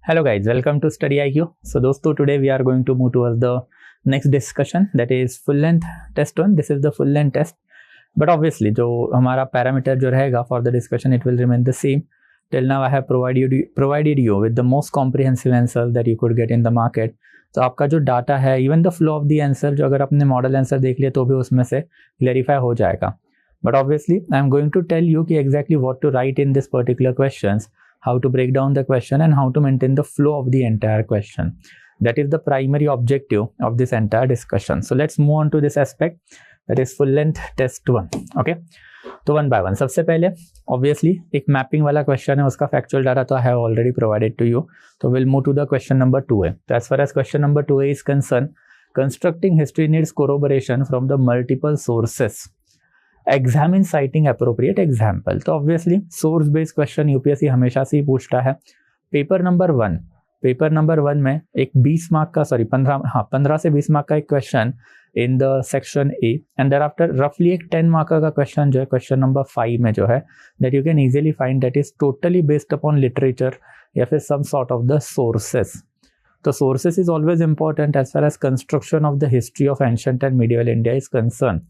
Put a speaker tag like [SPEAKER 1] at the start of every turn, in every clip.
[SPEAKER 1] Hello guys, welcome to Study IQ. So दोस्तों today we are going to move towards the next discussion, that is full length test 1. This is the full length test, but obviously जो हमारा parameter जो रहेगा for the discussion it will remain the same. Till now I have provided you with the most comprehensive answers that you could get in the market. तो आपका जो data है, even the flow of the answer, जो अगर आपने model answer देख लिया तो भी उसमें से क्लेरिफाई हो जाएगा. But obviously I am going to tell you कि exactly what to write in this particular questions, how to break down the question and how to maintain the flow of the entire question. That is the primary objective of this entire discussion. So let's move on to this aspect, that is full length test 1. Okay, तो one by one. सबसे पहले obviously एक mapping वाला question है, उसका factual data तो I have already provided to you. तो will move to the question number 2 है. तो as far as question number 2 is concerned, constructing history needs corroboration from the multiple sources. Examine citing appropriate example. तो obviously source based question UPSC हमेशा से ही पूछता है. Paper number 1 में एक 20 mark का 15 से 20 मार्क का एक question in the section A, and thereafter रफली एक 10 मार्क का क्वेश्चन जो है क्वेश्चन नंबर 5 में जो है, that you can easily find that is totally based upon literature या फिर some sort of the sources. तो sources is always important as far as construction of the history of ancient and medieval India is concerned.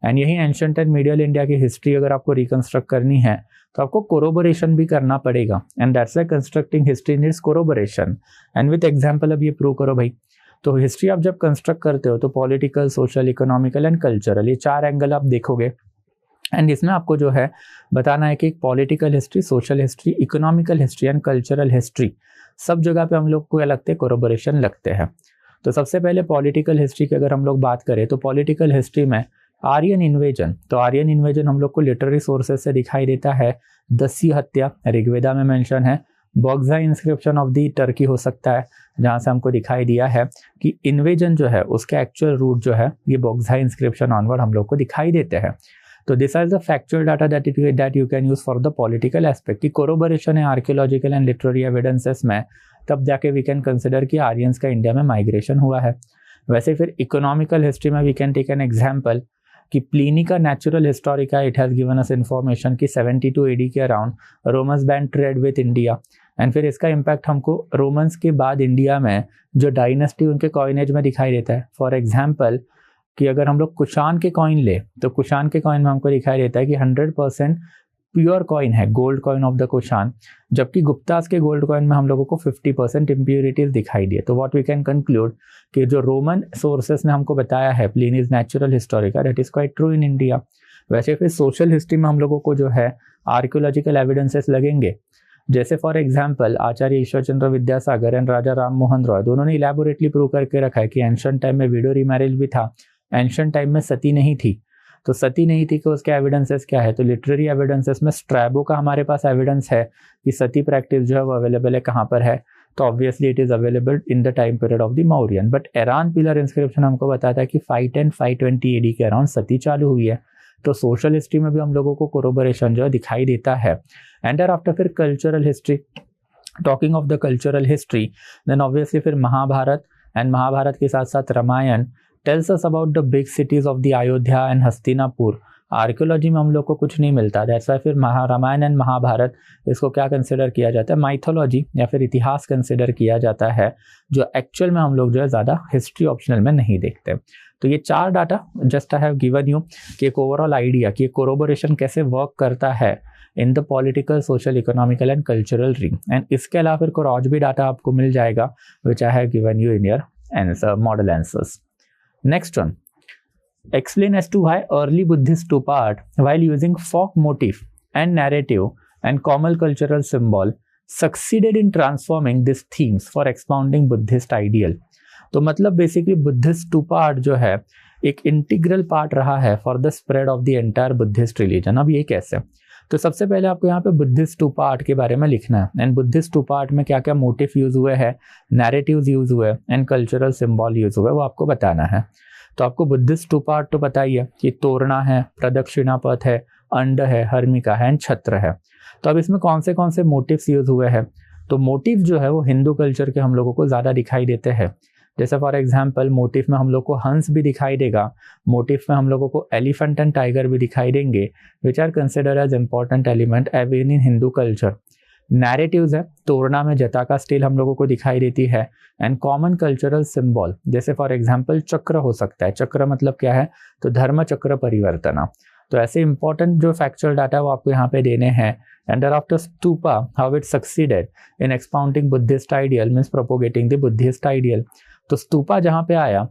[SPEAKER 1] And यही ancient and medieval India की history अगर आपको reconstruct करनी है तो आपको कोरोबोरेशन भी करना पड़ेगा, and that's why constructing history needs corroboration. And with example अब ये प्रूव करो भाई. तो हिस्ट्री आप जब कंस्ट्रक्ट करते हो तो political, social, economical and cultural, ये 4 एंगल आप देखोगे. एंड इसमें आपको जो है बताना है कि political history, social history, economical history and cultural history, सब जगह पे हम लोग को क्या लगते हैं, कोरोबोरेशन लगते हैं. तो सबसे पहले पॉलिटिकल हिस्ट्री की अगर हम लोग बात करें तो पॉलिटिकल हिस्ट्री में आर्यन इन्वेजन. तो आर्यन इन्वेजन हम लोग को लिटरेरी सोर्सेस से दिखाई देता है. दस्यु हत्या ऋग्वेदा में मेंशन है. बॉक्साई इंस्क्रिप्शन ऑफ दी टर्की हो सकता है, जहाँ से हमको दिखाई दिया है कि इन्वेजन जो है उसके एक्चुअल रूट जो है ये बॉक्साई इंस्क्रिप्शन ऑनवर्ड हम लोग को दिखाई देते हैं. तो this are the factual data that you can use for the political aspect. की कोरोबोरेशन है आर्कियोलॉजिकल एंड लिटरेरी एविडेंसेस में, तब जाके वी कैन कंसिडर कि आर्यंस का इंडिया में माइग्रेशन हुआ है. वैसे फिर इकोनॉमिकल हिस्ट्री में we can take an example कि प्लीनी का natural historica, it has given us information कि 72 AD के around Romans ban trade with India. And फिर इसका इम्पैक्ट हमको रोमन्स के बाद इंडिया में जो डायनेस्टी उनके कॉइनेज में दिखाई देता है. फॉर एग्जाम्पल कि अगर हम लोग कुषाण के कॉइन ले तो कुषाण के कॉइन में हमको दिखाई देता है कि 100% प्योर कॉइन है, gold coin of the Kushan, जबकि गुप्तास के गोल्ड कॉइन में हम लोगों को 50% इम्प्योरिटीज दिखाई दिए. तो व्हाट वी कैन कंक्लूड कि जो रोमन सोर्सेस ने हमको बताया है Pliny's Naturalis Historia, that is quite true in India. वैसे फिर सोशल हिस्ट्री में हम लोगों को जो है आर्कियोलॉजिकल एविडेंसेस लगेंगे. जैसे for example Acharya Ishwar Chandra Vidyasagar and Raja Ram Mohan Roy, दोनों ने इलेबोरेटली प्रूव करके रखा है कि एंशिएंट टाइम में विडो रीमैरिज भी था, एंशिएंट टाइम में सती नहीं थी. तो सती नहीं थी कि उसके एविडेंसेस क्या है, तो लिटरेरी एविडेंसेस में स्ट्रैबो का हमारे पास एविडेंस है कि सती प्रैक्टिस जो है वो अवेलेबल है. कहाँ पर है, तो obviously it is available in the time period of the Mauryan. But Eran pillar inscription हमको बताता है कि 510-520 AD के अराउंड सती चालू हुई है. तो सोशल हिस्ट्री में भी हम लोगों को कोरोबोरेशन जो है दिखाई देता है. एंड आफ्टर फिर cultural history, talking of the cultural history, then obviously फिर महाभारत, एंड महाभारत के साथ साथ Ramayana tells us about the big cities of the Ayodhya and Hastinapur. Archaeology में हम लोग को कुछ नहीं मिलता, दैट्स व्हाई फिर रामायण एंड महाभारत इसको क्या कंसिडर किया जाता है, माइथोलॉजी या फिर इतिहास कंसिडर किया जाता है, जो एक्चुअल में हम लोग जो है ज़्यादा हिस्ट्री ऑप्शनल में नहीं देखते. तो ये 4 data just I have given you कि एक ओवरऑल आइडिया कि कोरोबोरेशन कैसे वर्क करता है in the political, social, economical and cultural ring. And इसके अलावा फिर कुछ और भी डाटा आपको मिल जाएगा which I have given you in your answer, model answers. Next one, explain as to why early Buddhists took part while using folk motif and narrative and common cultural symbol succeeded in transforming these themes for expounding Buddhist ideal. तो मतलब basically Buddhist two part जो है एक integral part रहा है for the spread of the entire Buddhist religion. अब ये कैसे, तो सबसे पहले आपको यहाँ पे बुद्धिस्ट टू पार्ट के बारे में लिखना है. एंड बुद्धिस्ट टू पार्ट में क्या क्या मोटिव यूज हुए हैं, नैरेटिव्स यूज हुए एंड कल्चरल सिंबल यूज हुए, वो आपको बताना है. तो आपको बुद्धिस्ट टू पार्ट तो बताइए कि तोरणा है, प्रदक्षिणा पथ है, अंड है, हर्मिका है एंड छत्र है. तो अब इसमें कौन से मोटिव्स यूज हुए हैं, तो मोटिव जो है वो हिंदू कल्चर के हम लोगों को ज़्यादा दिखाई देते हैं. जैसे फॉर एग्जाम्पल मोटिव में हम लोग को हंस भी दिखाई देगा, मोटिव में हम लोगों को एलिफेंट एंड टाइगर भी दिखाई देंगे, which are consider as important element even in Hindu culture. Narratives है, तोरना में जटा का स्टील हम लोगों को दिखाई देती है। एंड कॉमन कल्चरल सिंबल, जैसे फॉर एग्जांपल चक्र हो सकता है। चक्र मतलब क्या है, तो धर्म चक्र परिवर्तना। तो ऐसे इंपॉर्टेंट जो फैक्चुअल डाटा वो आपको यहाँ पे देने हैं। And after stupa, how it succeeded in expounding Buddhist ideal, means propagating the Buddhist ideal. तो स्तूपा जहाँ पे आया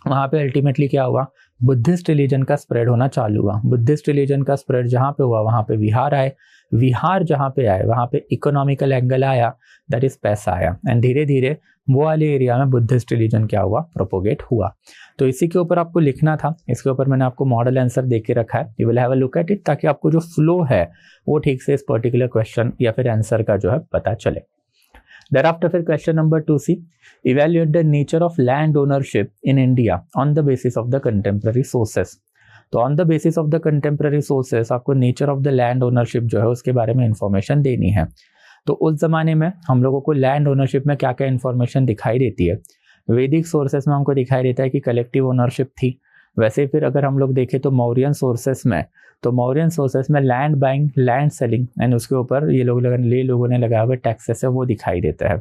[SPEAKER 1] वहाँ पे अल्टीमेटली क्या हुआ, बुद्धिस्ट रिलीजन का स्प्रेड होना चालू हुआ। बुद्धिस्ट रिलीजन का स्प्रेड जहाँ पे हुआ वहाँ पे विहार आए, विहार जहाँ पे आए वहाँ पे इकोनॉमिकल एंगल आया, दैट इज पैसा आया। एंड धीरे धीरे वो वाले एरिया में बुद्धिस्ट रिलीजन क्या हुआ, प्रोपोगेट हुआ। तो इसी के ऊपर आपको लिखना था, इसके ऊपर मैंने आपको मॉडल आंसर दे के रखा है, you will have a look at it, ताकि आपको जो फ्लो है वो ठीक से इस पर्टिकुलर क्वेश्चन या फिर आंसर का जो है पता चले। Thereafter फिर question number 2C, evaluate the nature of land ownership in India on the basis of the contemporary sources। तो on the basis of the contemporary sources आपको nature of the land ownership जो है उसके बारे में information देनी है। तो उस जमाने में हम लोगों को लैंड ओनरशिप में क्या क्या इंफॉर्मेशन दिखाई देती है। वैदिक सोर्सेस में हमको दिखाई देता है कि कलेक्टिव ओनरशिप थी। वैसे फिर अगर हम लोग देखें तो मौर्यन सोर्सेस में, तो मौर्यन सोर्सेस में land buying, land selling and उसके ऊपर ये लोगों ने लगाए हुए टैक्सेस है वो दिखाई देता है।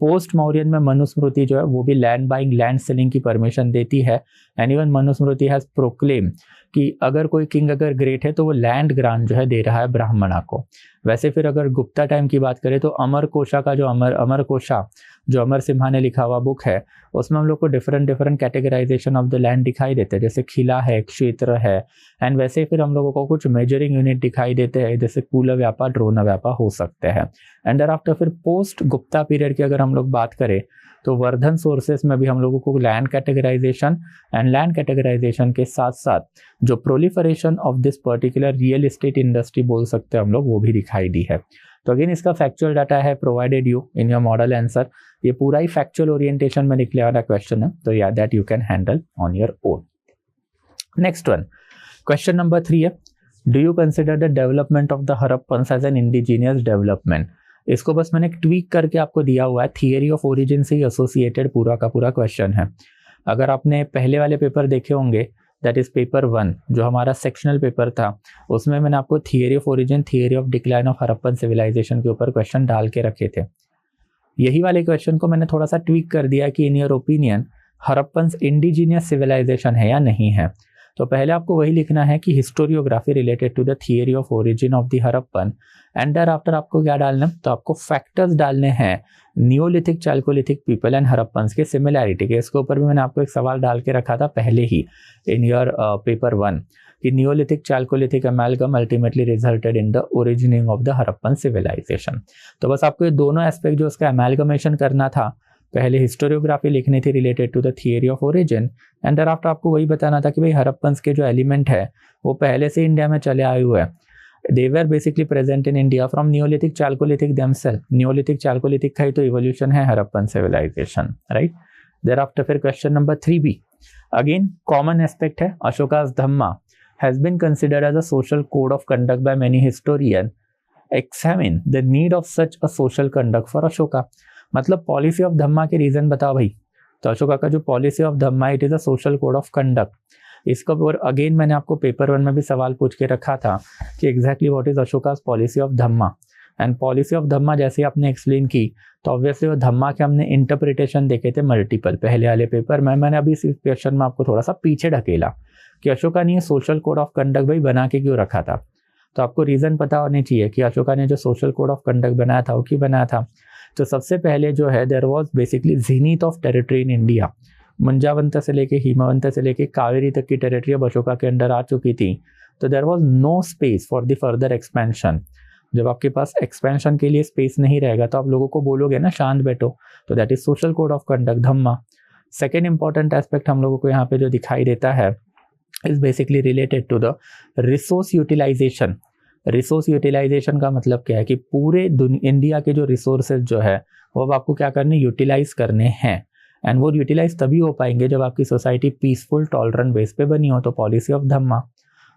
[SPEAKER 1] पोस्ट मौर्यन में मनुस्मृति जो है वो भी लैंड बाइंग, लैंड सेलिंग की परमिशन देती है। And even Manusmriti has proclaim कि अगर कोई किंग अगर ग्रेट है तो वो लैंड ग्रांट जो है दे रहा है ब्राह्मणा को। वैसे फिर अगर गुप्ता टाइम की बात करें तो अमर कोशा का जो अमर कोशा जो अमर सिम्हा ने लिखा हुआ बुक है उसमें हम लोग को different categorization of the land दिखाई देते हैं, जैसे खिला है, क्षेत्र है। एंड वैसे फिर हम लोगों को कुछ मेजरिंग यूनिट दिखाई देते हैं, जैसे कुल व्यापा, ड्रोन व्यापा हो सकते हैं। एंड आफ्टर फिर पोस्ट गुप्ता पीरियड की अगर हम लोग बात करें तो वर्धन सोर्सेस में भी हम लोगों को land categorization and land categorization के साथ साथ जो proliferation of this particular real estate industry बोल सकते हैं हम लोग, वो भी दिखाई दी है। तो अगेन इसका फैक्चुअल डाटा है provided you in your model answer. ये पूरा ही फैक्चुअल ओरिएंटेशन में निकले वाला क्वेश्चन है, तो या that you can handle on your own. Next one, question number 3 है, do you consider the development of the Harappans as an indigenous development. इसको बस मैंने ट्वीक करके आपको दिया हुआ है, थियरी ऑफ ओरिजिन से ही एसोसिएटेड पूरा का पूरा क्वेश्चन है। अगर आपने पहले वाले पेपर देखे होंगे, दैट इज पेपर 1 जो हमारा सेक्शनल पेपर था, उसमें मैंने आपको theory of origin, theory of decline of Harappan civilization के ऊपर क्वेश्चन डाल के रखे थे। यही वाले क्वेश्चन को मैंने थोड़ा सा ट्वीक कर दिया कि in your opinion Harappans indigenous civilization है या नहीं है। तो पहले आपको वही लिखना है कि historiography related to the theory of origin of the Harappan. And after आपको क्या डालना है, तो आपको फैक्टर्स डालने हैं neolithic, chalcolithic people and Harappans के सिमिलैरिटी के। इसके ऊपर भी मैंने आपको एक सवाल डाल के रखा था पहले ही इन योर पेपर 1 कि neolithic chalcolithic amalgam ultimately resulted in the originating of the Harappan civilisation. तो बस आपको ये दोनों एस्पेक्ट जो उसका अमेलगमेशन करना था, पहले हिस्टोरियोग्राफी लिखनी थी related to the theory of origin, and thereafter आपको वही बताना था कि भाई हड़प्पन्स के जो एलिमेंट है वो पहले से इंडिया में चले आए हुए हैं। They were basically present in India from neolithic chalcolithic themselves. Neolithic chalcolithic का ही तो इवोल्यूशन है हड़प्पन सिविलाइजेशन, राइट। देयरआफ्टर फिर question number 3B, again common aspect है, Ashoka's dhamma has been considered as a social code of conduct by many historian, examine the need of such a social conduct for Ashoka. मतलब policy of धम्मा के reason बताओ भाई। तो अशोका का जो policy of Dhamma, it is a social code of conduct. इसका और again मैंने आपको पेपर 1 में भी सवाल पूछ के रखा था कि exactly what is Ashoka's policy of dhamma. And policy of dhamma जैसे आपने एक्सप्लेन की, तो ऑब्वियसली वो धम्मा के हमने इंटरप्रिटेशन देखे थे मल्टीपल पहले वाले पेपर में। मैंने अभी इस क्वेश्चन में आपको थोड़ा सा पीछे ढकेला कि अशोका ने ये सोशल कोड ऑफ कंडक्ट भाई बना के क्यों रखा था। तो आपको रीजन पता होनी चाहिए कि अशोका ने जो सोशल कोड ऑफ कंडक्ट बनाया था वो क्यों बनाया था। तो सबसे पहले जो है there was basically zenith of territory in India. मुंजावंत से लेके हिमवंत से लेके कावेरी तक की टेरिटरी अब अशोका के अंडर आ चुकी थी। तो there was no space for the further expansion. जब आपके पास एक्सपेंशन के लिए स्पेस नहीं रहेगा तो आप लोगों को बोलोगे ना शांत बैठो। तो that is social code of conduct dhamma. Second important aspect हम लोगों को यहाँ पे जो दिखाई देता है is basically related to the resource utilization. Resource utilization का मतलब क्या है कि पूरे इंडिया के जो रिसोर्सेज जो है वो अब आपको क्या करने, यूटिलाइज करने हैं। एंड वो यूटिलाइज तभी हो पाएंगे जब आपकी सोसाइटी पीसफुल टॉलरेंट बेस पे बनी हो, तो पॉलिसी ऑफ धम्मा।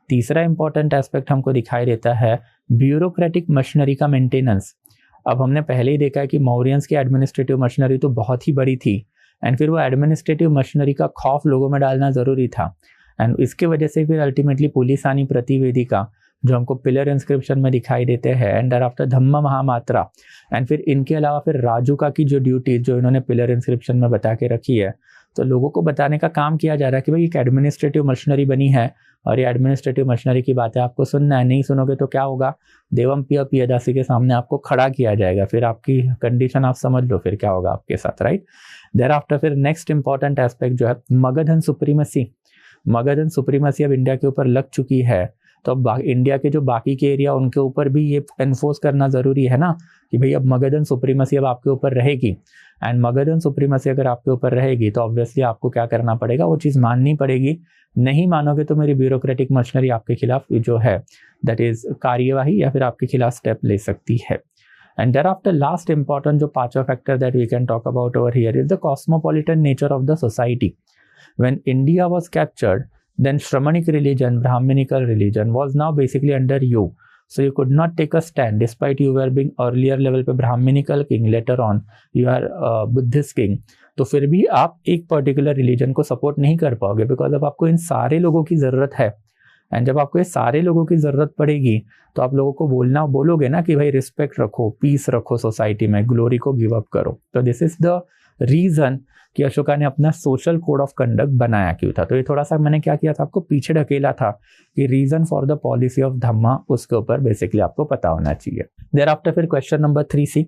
[SPEAKER 1] तीसरा इंपॉर्टेंट एस्पेक्ट हमको दिखाई देता है ब्यूरोक्रेटिक मशीनरी का मेंटेनेंस। अब हमने पहले ही देखा है कि मौर्यंस की एडमिनिस्ट्रेटिव मशीनरी तो बहुत ही बड़ी थी, एंड फिर वो एडमिनिस्ट्रेटिव मशीनरी का खौफ लोगों में डालना ज़रूरी था। एंड इसके वजह से फिर अल्टीमेटली पुलिस आनी प्रतिवेदिका, जो हमको पिलर इंस्क्रिप्शन में दिखाई देते हैं, एंड आफ्टर धम्म महामात्रा, एंड फिर इनके अलावा फिर राजुका की जो ड्यूटी जो इन्होंने पिलर इंस्क्रिप्शन में बता के रखी है, तो लोगों को बताने का काम किया जा रहा है कि भाई एक एडमिनिस्ट्रेटिव मशीनरी बनी है और ये एडमिनिस्ट्रेटिव मशीनरी की बातें आपको सुनना है, नहीं सुनोगे तो क्या होगा, देवम पिया पियदासी के सामने आपको खड़ा किया जाएगा, फिर आपकी कंडीशन आप समझ लो फिर क्या होगा आपके साथ, राइट। देयर आफ्टर फिर नेक्स्ट इंपॉर्टेंट एस्पेक्ट जो है Magadh and supremacy. Magadh and supremacy अब इंडिया के ऊपर लग चुकी है, तो अब इंडिया के जो बाकी के एरिया उनके ऊपर भी ये एनफोर्स करना ज़रूरी है ना कि भाई अब मगध एंड सुप्रीमेसी अब आपके ऊपर रहेगी, एंड मगध एंड सुप्रीमेसी अगर आपके ऊपर रहेगी तो ऑब्वियसली आपको क्या करना पड़ेगा, वो चीज़ माननी पड़ेगी। नहीं मानोगे तो मेरी ब्यूरोक्रेटिक मशीनरी आपके खिलाफ जो है दैट इज कार्यवाही या फिर आपके खिलाफ स्टेप ले सकती है। And thereafter last important जो पांचवा factor that we can talk about over here is the cosmopolitan nature of the society. When India was captured, then Shramanic religion, Brahminical religion was now basically under you. So you could not take a stand despite you were being earlier level पे Brahminical king, later on you are Buddhist king. तो फिर भी आप एक particular religion को support नहीं कर पाओगे, बिकॉज अब आपको इन सारे लोगों की ज़रूरत है, एंड जब आपको ये सारे लोगों की ज़रूरत पड़ेगी तो आप लोगों को बोलोगे ना कि भाई रिस्पेक्ट रखो, पीस रखो सोसाइटी में, ग्लोरी को गिव अप करो। तो दिस इज़ द रीज़न कि अशोका ने अपना सोशल कोड ऑफ कंडक्ट बनाया क्यों था। तो ये थोड़ा सा मैंने क्या किया था, आपको पीछे ढकेला था कि reason for the policy of dhamma, उसके ऊपर बेसिकली आपको पता होना चाहिए। देयर आफ्टर फिर question number 3C,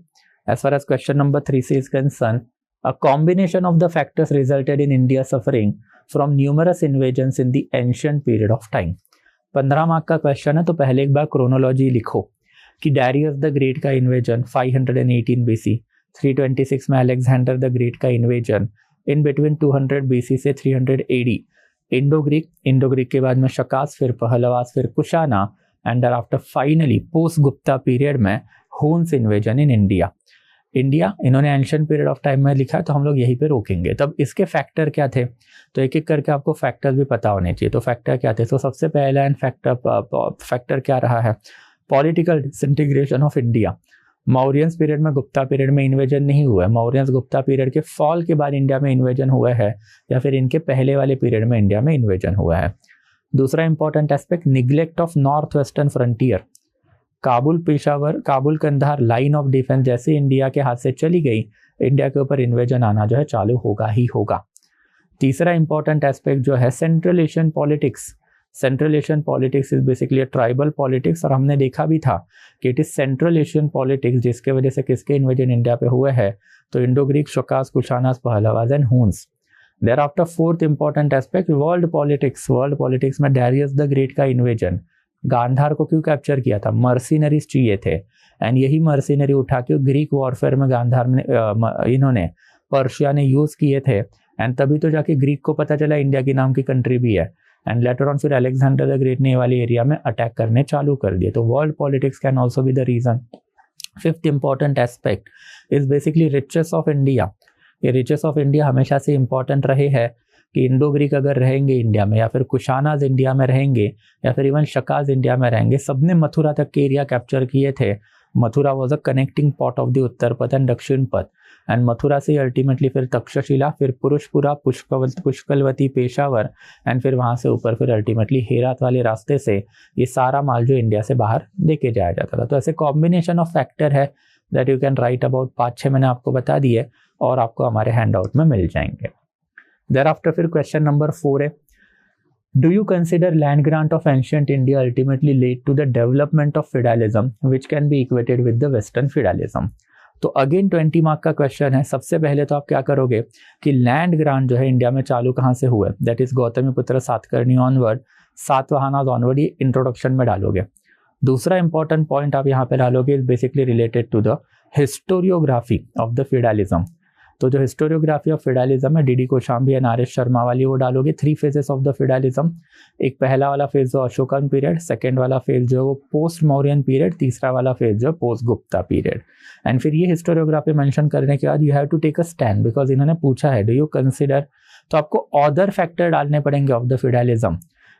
[SPEAKER 1] as far as question number 3C is concerned, a combination of the factors resulted in India suffering from numerous invasions in the ancient period of time. 15 mark का question है, तो पहले एक बार chronology लिखो कि Darius the Great का invasion 518 BC, 326 में अलेक्जेंडर द ग्रेट का इन्वेजन, इन बिटवीन 200 BC से 300 AD इंडो ग्रीक के बाद में शकास, फिर पहलवास, फिर Kushana, and after finally post Gupta period में हून्स इन्वेजन इन इंडिया। इन्होंने एंशिएंट पीरियड ऑफ टाइम में लिखा है, तो हम लोग यहीं पे रोकेंगे। तब इसके फैक्टर क्या थे, तो एक एक करके आपको फैक्टर्स भी पता होने चाहिए। तो फैक्टर क्या थे, तो सबसे पहला एंड फैक्टर क्या रहा है, political disintegration of India. Mauryans period में, गुप्ता पीरियड में इन्वेजन नहीं हुआ है, मौर्यंस गुप्ता पीरियड के फॉल के बाद इंडिया में इन्वेजन हुआ है, या फिर इनके पहले वाले पीरियड में इंडिया में इन्वेजन हुआ है। दूसरा important aspect, neglect of north western frontier. Kabul, Peshawar, Kabul Kandahar line of defence जैसे इंडिया के हाथ से चली गई, इंडिया के ऊपर इन्वेजन आना जो है चालू होगा ही होगा। तीसरा इंपॉर्टेंट एस्पेक्ट जो है central Asian politics. Central Asian politics is basically tribal politics, और हमने देखा भी था कि it is central Asian politics जिसके वजह से किसके इन्वेजन इंडिया पे हुए हैं, तो Indo Greek, Shakas, Kushanas, Pahlavas and Huns. Thereafter fourth important aspect world politics. World politics में डायरियस द ग्रेट का इन्वेजन, गांधार को क्यों कैप्चर किया था, मर्सिनरीज चाहिए थे, एंड यही मर्सिनरी उठा के ग्रीक वॉरफेयर में गांधार में इन्होंने पर्शिया ने यूज किए थे, एंड तभी तो जाके ग्रीक को पता चला इंडिया की नाम की कंट्री भी है, एंड लेटर ऑन फिर अलेक्जेंडर द ग्रेट ने ये वाली एरिया में अटैक करने चालू कर दिए। तो world politics can also be the reason. Fifth important aspect is basically riches of India. ये रिचेस ऑफ इंडिया हमेशा से इंपॉर्टेंट रहे हैं कि इंडो ग्रीक अगर रहेंगे इंडिया में, या फिर कुशानाज इंडिया में रहेंगे, या फिर इवन शकाज इंडिया में रहेंगे, सबने मथुरा तक के एरिया कैप्चर किए थे। Mathura was a connecting point of the Uttarapath and दक्षिण पथ, एंड मथुरा से अल्टीमेटली फिर तक्षशिला, फिर पुरुषपुरा, पुष्कलवती, पेशावर, एंड फिर वहाँ से ऊपर फिर अल्टीमेटली हेरात वाले रास्ते से ये सारा माल जो इंडिया से बाहर लेके जाया जाता था। तो ऐसे कॉम्बिनेशन ऑफ फैक्टर है that you can write about. 5-6 मैंने आपको बता दिए और आपको हमारे हैंड आउट में मिल जाएंगे। देयर आफ्टर फिर क्वेश्चन नंबर 4 है, do you consider land grant of ancient India ultimately led to the development of feudalism which can be equated with the western feudalism. तो अगेन 20 मार्क का question है। सबसे पहले तो आप क्या करोगे कि लैंड ग्रांट जो है इंडिया में चालू कहाँ से हुआ है, that is Gautamiputra Satakarni onward, Satavahanas onward, ये इंट्रोडक्शन में डालोगे। दूसरा इंपॉर्टेंट पॉइंट आप यहाँ पे डालोगे is basically related to the historiography of the feudalism. तो जो हिस्टोरियोग्राफी ऑफ फिडालिज्म है, D Kosambi and R S Sharma वाली, वो डालोगे। 3 फेजेस ऑफ द फिडालिज्म, एक पहला वाला फेज जो अशोकन पीरियड, सेकेंड वाला फेज जो वो पोस्ट मौर्यन पीरियड, तीसरा वाला फेज जो पोस्ट गुप्ता पीरियड। एंड फिर ये हिस्टोरियोग्राफी मेंशन करने के बाद you have to take a stand, because इन्होंने पूछा है डू यू कंसिडर, तो आपको ऑदर फैक्टर डालने पड़ेंगे ऑफ द फिडालिज्म।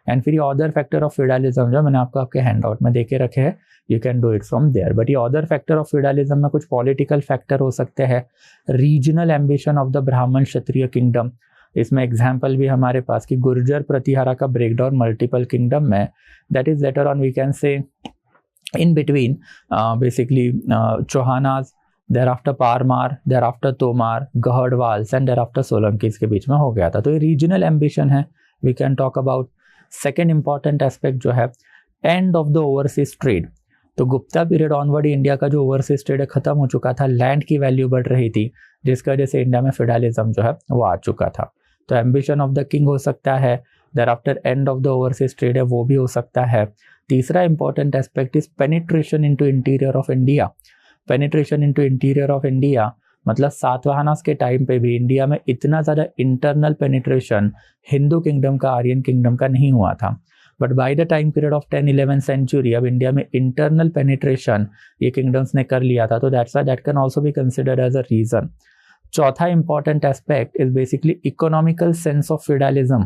[SPEAKER 1] एंड फिर ये ऑदर फैक्टर ऑफ फिडालिज्म जो मैंने आपको आपके हैंड आउट में दे के रखे हैं, you can do it from there. But ये ऑदर फैक्टर ऑफ फिडालिज्म में कुछ पॉलिटिकल फैक्टर हो सकते हैं, रीजनल एम्बिशन ऑफ द ब्राह्मण क्षत्रिय किंगडम, इसमें एग्जाम्पल भी हमारे पास कि गुर्जर प्रतिहारा का ब्रेकडाउन मल्टीपल किंगडम में, that is later on we can say in between basically Chohanas, thereafter Parmar, thereafter Tomar, Gahadwals and thereafter Solankis के बीच में हो गया था। तो ये रीजनल एम्बिशन है। We can talk about second important aspect जो है end of the overseas trade. तो गुप्ता पीरियड ऑनवर्ड इंडिया का जो ओवरसीज ट्रेड खत्म हो चुका था, लैंड की वैल्यू बढ़ रही थी, जिसकी वजह से इंडिया में फेडरलिज्म जो है वो आ चुका था। तो एम्बिशन ऑफ द किंग हो सकता है, thereafter and of the overseas trade है वो भी हो सकता है। तीसरा important aspect is penetration into interior of India. Penetration into interior of India मतलब सातवाहनास के टाइम पे भी इंडिया में इतना ज़्यादा इंटरनल पेनिट्रेशन हिंदू किंगडम का, आर्यन किंगडम का नहीं हुआ था। But by the time period of 10-11 century अब इंडिया में इंटरनल पेनिट्रेशन ये किंगडम्स ने कर लिया था। तो that's why that can also be considered as a reason. चौथा important aspect is basically economical sense of feudalism.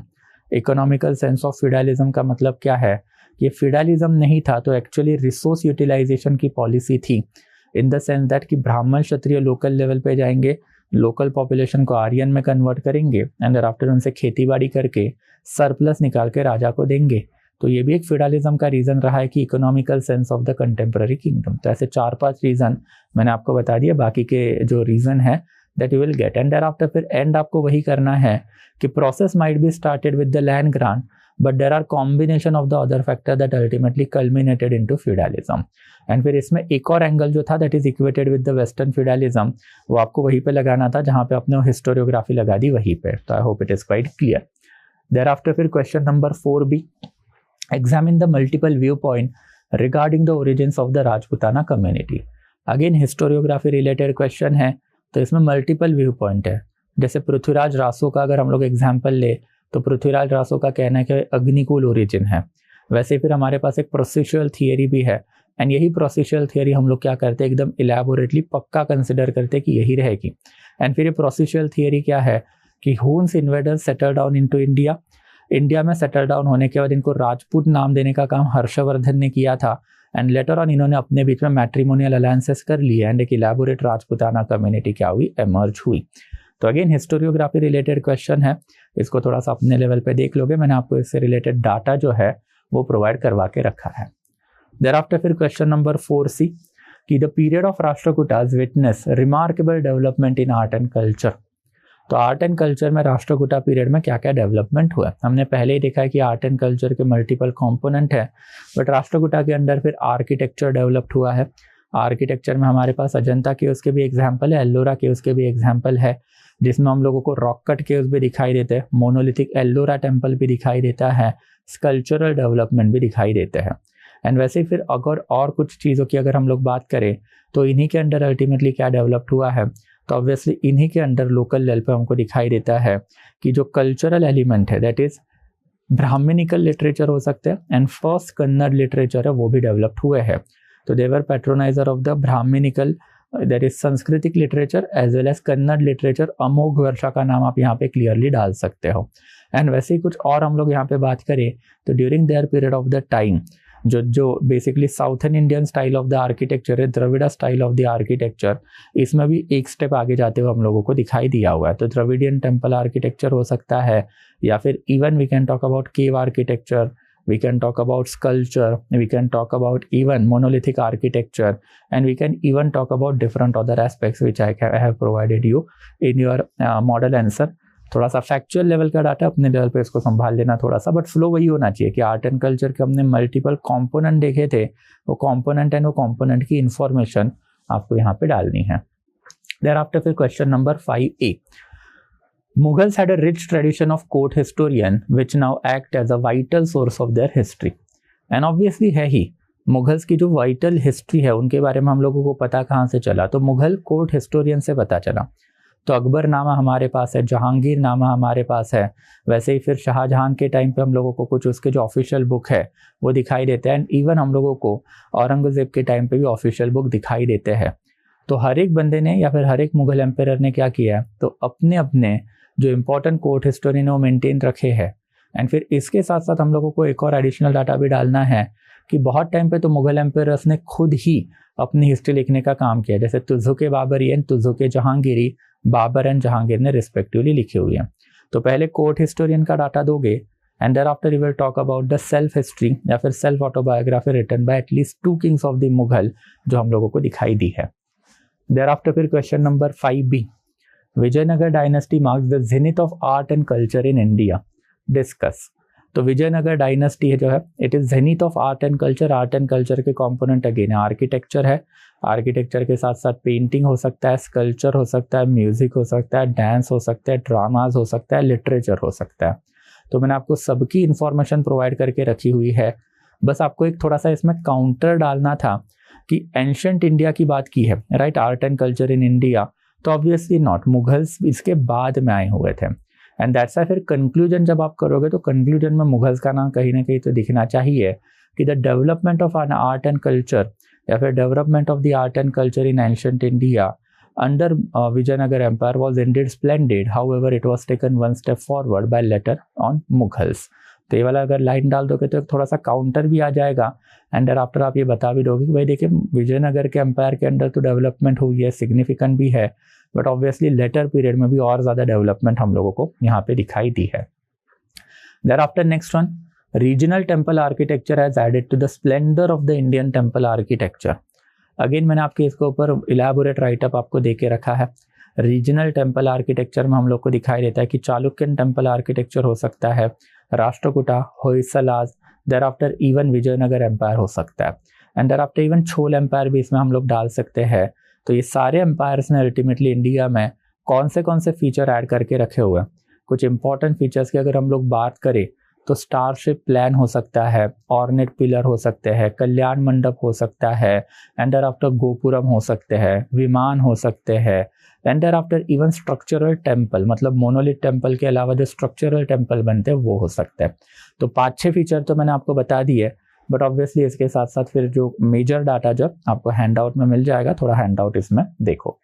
[SPEAKER 1] Economical sense of feudalism का मतलब क्या है? ये फ्यूडलिज्म नहीं था तो एक्चुअली रिसोर्स यूटिलाइजेशन की पॉलिसी थी, इन द सेंस दैट कि ब्राह्मण क्षत्रिय लोकल लेवल पे जाएंगे, लोकल पॉपुलेशन को आर्यन में कन्वर्ट करेंगे एंड आफ्टर उनसे खेती बाड़ी करके सरप्लस निकाल के राजा को देंगे। तो ये भी एक फ्यूडलिज्म का रीज़न रहा है कि economical sense of the contemporary kingdom. तो ऐसे 4-5 रीज़न मैंने आपको बता दिया, बाकी के जो रीज़न है that you will get. And thereafter फिर एंड आपको वही करना है कि process might be started with the land grant but there are combination of the other factor that ultimately culminated into feudalism. And फिर इसमें एक और एंगल जो था that is equated with the western feudalism, वो आपको वहीं पे लगाना था जहाँ पे आपने हिस्टोरियोग्राफी लगा दी वहीं पे। तो I hope it is quite clear. Thereafter फिर question number 4b, examine the multiple view point regarding the origins of the Rajputana community. Again historiography related question है, तो इसमें मल्टीपल व्यू पॉइंट है। जैसे पृथ्वीराज रासो का अगर हम लोग एग्जाम्पल ले तो पृथ्वीराज रासो का कहना है कि अग्निकुल ओरिजिन है। वैसे फिर हमारे पास एक प्रोसेसुअल थियरी भी है एंड यही प्रोसेसुअल थियरी हम लोग क्या करते हैं, एकदम इलेबोरेटली पक्का कंसिडर करते हैं कि यही रहेगी। एंड फिर ये प्रोसेसुअल थियरी क्या है कि Hund's invaders settle down into India. India में सेटल डाउन होने के बाद इनको राजपूत नाम देने का काम हर्षवर्धन ने किया था एंड लेटर ऑन इन्होंने अपने बीच में मैट्रिमोनियल अलायंसेस कर लिए एंड एक इलेबोरेट राजपूताना कम्युनिटी क्या हुई, एमर्ज हुई। तो अगेन हिस्टोरियोग्राफी रिलेटेड क्वेश्चन है, इसको थोड़ा सा अपने लेवल पे देख लोगे, मैंने आपको इससे रिलेटेड डाटा जो है वो प्रोवाइड करवा के रखा है। देयर आफ्टर फिर क्वेश्चन नंबर 4c कि the period of Rashtrakutas witness remarkable development in art and culture. तो आर्ट एंड कल्चर में राष्ट्रकूटा पीरियड में क्या क्या डेवलपमेंट हुआ? हमने पहले ही देखा है कि आर्ट एंड कल्चर के मल्टीपल कंपोनेंट है, बट राष्ट्रकूटा के अंदर फिर आर्किटेक्चर डेवलप्ड हुआ है। आर्किटेक्चर में हमारे पास अजंता केव्स के भी एग्जाम्पल है, एल्लोरा केव्स के भी एग्जाम्पल है, जिसमें हम लोगों को रॉक कट केव्स भी दिखाई देते हैं, मोनोलिथिक एल्लोरा टेम्पल भी दिखाई देता है, स्कल्चरल डेवलपमेंट भी दिखाई देते हैं। एंड वैसे ही फिर अगर और कुछ चीज़ों की अगर हम लोग बात करें तो इन्हीं के अंडर अल्टीमेटली क्या डेवलप्ड हुआ है, तो ऑब्वियसली इन्हीं के अंडर लोकल लेवल पे हमको दिखाई देता है कि जो कल्चरल एलिमेंट है दैट इज ब्राह्मणिकल लिटरेचर हो सकते हैं एंड फर्स्ट कन्नड़ लिटरेचर है वो भी डेवलप्ड हुए हैं। तो they were patroniser of the Brahmanical that is सांस्कृतिक literature as well as Kannada literature. Amoghavarsha का नाम आप यहाँ पे क्लियरली डाल सकते हो। एंड वैसे ही कुछ और हम लोग यहाँ पे बात करें तो during their period of the time जो basically southern Indian style of the architecture है, Dravida style of the architecture, इसमें भी एक स्टेप आगे जाते हुए हम लोगों को दिखाई दिया हुआ है। तो द्रविडियन टेम्पल आर्किटेक्चर हो सकता है, या फिर even we can talk about cave architecture, we can talk about sculpture, we can talk about even monolithic architecture, and we can even talk about different other aspects which I have provided you in your model answer। थोड़ा सा factual level का data अपने level पे इसको संभाल लेना थोड़ा सा, बट फ्लो वही होना चाहिए कि आर्ट एंड कल्चर के हमने मल्टीपल कंपोनेंट देखे थे, वो कंपोनेंट एंड वो कंपोनेंट की इंफॉर्मेशन आपको यहाँ पे डालनी है। देयर आफ्टर फिर question number 5a, Mughals had a rich tradition of court historian which now act as a vital source of their history। and obviously है ही, मुगल्स की जो वाइटल हिस्ट्री है उनके बारे में हम लोगों को पता कहाँ से चला, तो मुगल कोर्ट हिस्टोरियन से पता चला। तो अकबर नामा हमारे पास है, जहांगीर नामा हमारे पास है, वैसे ही फिर शाहजहां के टाइम पे हम लोगों को कुछ उसके जो ऑफिशियल बुक है वो दिखाई देते हैं, एंड इवन हम लोगों को औरंगजेब के टाइम पे भी ऑफिशियल बुक दिखाई देते हैं। तो हर एक बंदे ने या फिर हर एक मुगल एम्पायर ने क्या किया है, तो अपने अपने जो इम्पोर्टेंट कोर्ट हिस्टोरियन है वो मेंटेन रखे हैं। एंड फिर इसके साथ साथ हम लोगों को एक और एडिशनल डाटा भी डालना है कि बहुत टाइम पे तो मुगल एम्पायर्स ने खुद ही अपनी हिस्ट्री लिखने का काम किया, जैसे तुजुके बाबरी एंड तुजुके जहांगीरी, बाबर एंड जहांगीर ने रिस्पेक्टिवली लिखी हुई है। तो पहले कोर्ट हिस्टोरियन का डाटा दोगे and thereafter you will talk about the self history या फिर self autobiography written by at least 2 kings of the Mughal जो हम लोगों को दिखाई दी है। देयर आफ्टर फिर question number 5B, Vijayanagar dynasty marks the zenith of art and culture in India, discuss. तो विजयनगर डायनेस्टी है जो है it is zenith of art and culture. Art and culture के कंपोनेंट अगेन आर्किटेक्चर है, आर्किटेक्चर के साथ साथ पेंटिंग हो सकता है, स्कल्पचर हो सकता है, म्यूजिक हो सकता है, डांस हो सकता है, ड्रामाज हो सकता है, लिटरेचर हो सकता है। तो मैंने आपको सबकी इंफॉर्मेशन प्रोवाइड करके रखी हुई है, बस आपको एक थोड़ा सा इसमें काउंटर डालना था कि एंशिएंट इंडिया की बात की है, right, art and culture in India, तो ऑब्वियसली नॉट, मुगल्स इसके बाद में आए हुए थे। एंड दैट्स वाई फिर कंक्लूजन जब आप करोगे तो कंक्लूजन में मुगल्स का नाम कहीं ना कहीं तो दिखना चाहिए कि the development of an art and culture या फिर development of the art and culture in ancient India under Vijayanagar empire was indeed splendid, however it was taken one step forward by later on Mughals. तो ये वाला अगर line डाल दोगे तो थोड़ा सा काउंटर भी आ जाएगा एंड आफ्टर आप ये बता भी दोगे कि भाई देखिए विजयनगर के एम्पायर के अंदर तो डेवलपमेंट हुई है, सिग्निफिकेंट भी है, बट ऑब्वियसली लेटर पीरियड में भी और ज़्यादा डेवलपमेंट हम लोगों को यहाँ पे दिखाई दी है। Thereafter next one, regional temple architecture has added to the splendour of the Indian temple architecture. Again मैंने आपके इसके ऊपर इलैबोरेट राइटअप आपको दे के रखा है। रीजनल टेम्पल आर्किटेक्चर में हम लोग को दिखाई देता है कि चालुक्यन टेम्पल आर्किटेक्चर हो सकता है, Rashtrakuta, Hoysalas, thereafter even Vijayanagar empire हो सकता है, and thereafter even Chola empire भी इसमें हम लोग डाल सकते हैं। तो ये सारे एम्पायर्स ने अल्टीमेटली इंडिया में कौन से फीचर ऐड करके रखे हुए हैं। कुछ इंपॉर्टेंट फीचर्स की अगर हम लोग बात करें तो स्टारशिप प्लान हो सकता है, ऑर्नेट पिलर हो सकते हैं, कल्याण मंडप हो सकता है, एंड देयर आफ्टर गोपुरम हो सकते हैं, विमान हो सकते हैं, and thereafter even structural temple, मतलब मोनोलिथ टेम्पल के अलावा जो स्ट्रक्चरल टेम्पल बनते हैं वो हो सकते हैं। तो 5-6 फीचर तो मैंने आपको बता दिए, बट ऑब्वियसली इसके साथ साथ फिर जो मेजर डाटा जब आपको हैंड आउट में मिल जाएगा, थोड़ा हैंड आउट इसमें देखो।